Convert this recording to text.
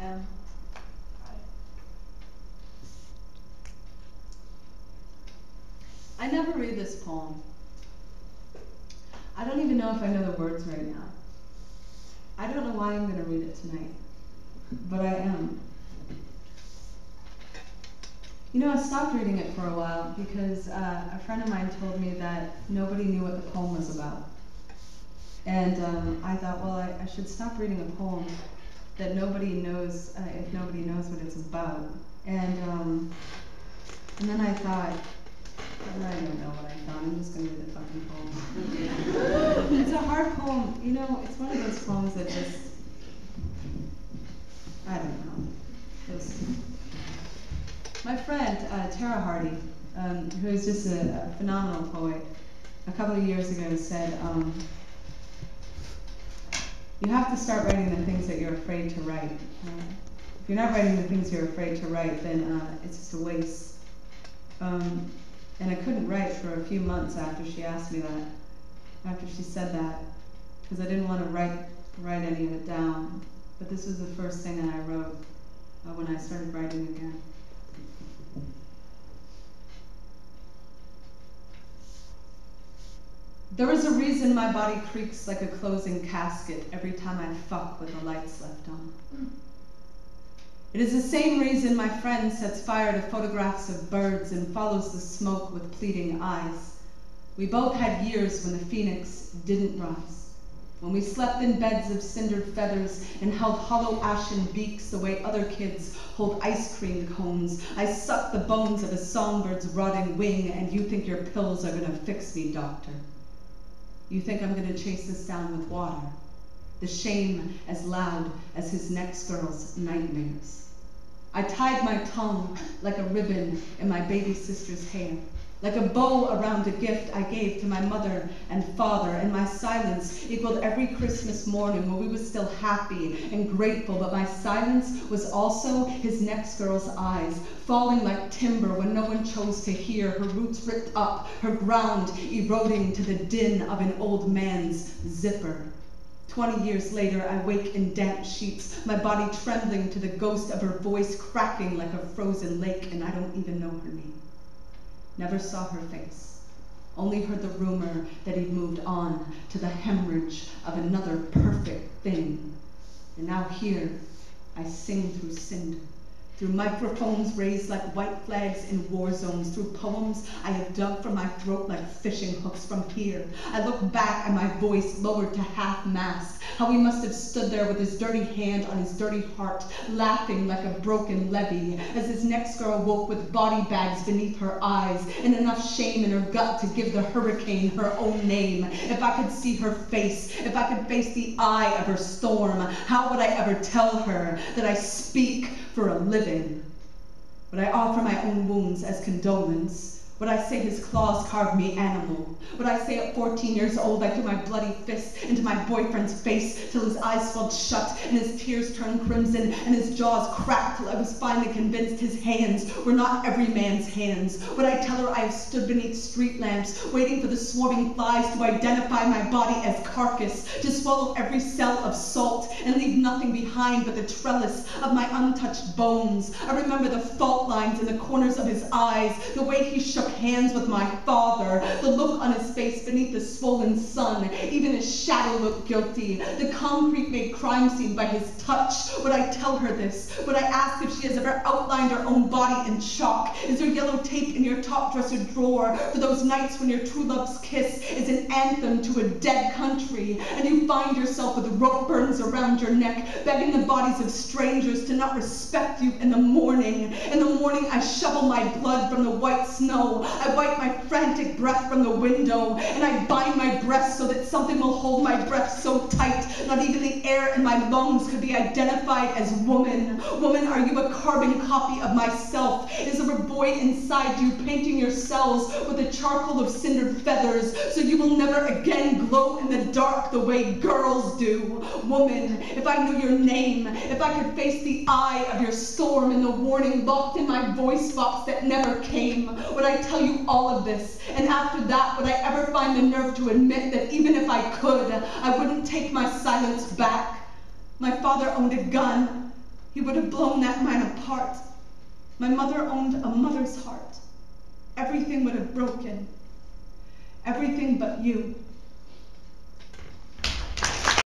M. I never read this poem. I don't even know if I know the words right now. I don't know why I'm going to read it tonight, but I am. You know, I stopped reading it for a while because a friend of mine told me that nobody knew what the poem was about. And I thought, well, I should stop reading a poem that nobody knows, if nobody knows what it's about. And then I thought, I don't know what I thought, I'm just going to read the fucking poem. It's a hard poem, you know, it's one of those poems that just, I don't know. My friend, Tara Hardy, who is just a phenomenal poet, a couple of years ago said, you have to start writing the things that you're afraid to write. If you're not writing the things you're afraid to write, then it's just a waste. And I couldn't write for a few months after she asked me that, after she said that, because I didn't want to write any of it down. But this was the first thing that I wrote when I started writing again. There is a reason my body creaks like a closing casket every time I fuck with the lights left on. It is the same reason my friend sets fire to photographs of birds and follows the smoke with pleading eyes. We both had years when the phoenix didn't rise, when we slept in beds of cindered feathers and held hollow ashen beaks the way other kids hold ice cream cones. I suck the bones of a songbird's rotting wing, and you think your pills are gonna fix me, doctor. You think I'm gonna chase this down with water, the shame as loud as his next girl's nightmares. I tied my tongue like a ribbon in my baby sister's hair, like a bow around a gift I gave to my mother and father, and my silence equaled every Christmas morning where we were still happy and grateful, but my silence was also his next girl's eyes, falling like timber when no one chose to hear, her roots ripped up, her ground eroding to the din of an old man's zipper. 20 years later, I wake in damp sheets, my body trembling to the ghost of her voice cracking like a frozen lake, and I don't even know her name. Never saw her face, only heard the rumor that he'd moved on to the hemorrhage of another perfect thing. And now here, I sing through cinder, through microphones raised like white flags in war zones, through poems I have dug from my throat like fishing hooks from here. I look back at my voice lowered to half-mast, how he must have stood there with his dirty hand on his dirty heart, laughing like a broken levee, as his next girl woke with body bags beneath her eyes and enough shame in her gut to give the hurricane her own name. If I could see her face, if I could face the eye of her storm, how would I ever tell her that I speak for a living? Would I offer my own wounds as condolence? Would I say his claws carved me animal? Would I say at 14 years old I threw my bloody fist into my boyfriend's face till his eyes swelled shut and his tears turned crimson and his jaws cracked till I was finally convinced his hands were not every man's hands? Would I tell her I have stood beneath street lamps waiting for the swarming flies to identify my body as carcass, to swallow every cell of salt and leave nothing behind but the trellis of my untouched bones? I remember the fault lines in the corners of his eyes, the way he shook hands with my father, the look on his face beneath the swollen sun. Even his shadow looked guilty, the concrete made crime scene by his touch. Would I tell her this? Would I ask if she has ever outlined her own body in chalk? Is there yellow tape in your top dresser drawer for those nights when your true love's kiss is an anthem to a dead country, and you find yourself with rope burns around your neck, begging the bodies of strangers to not respect you in the morning? In the morning, I shovel my blood from the white snow. I wipe my frantic breath from the window, and I bind my breast so that something will hold my breath so tight, not even the air in my lungs could be identified as woman. Woman, are you a carbon copy of myself? Is there a boy inside you painting your cells with the charcoal of cindered feathers so you will never again glow in the dark the way girls do? Woman, if I knew your name, if I could face the eye of your storm and the warning locked in my voice box that never came, would I tell you all of this? And after that, would I ever find the nerve to admit that even if I could, I wouldn't take my silence back? My father owned a gun. He would have blown that man apart. My mother owned a mother's heart. Everything would have broken. Everything but you.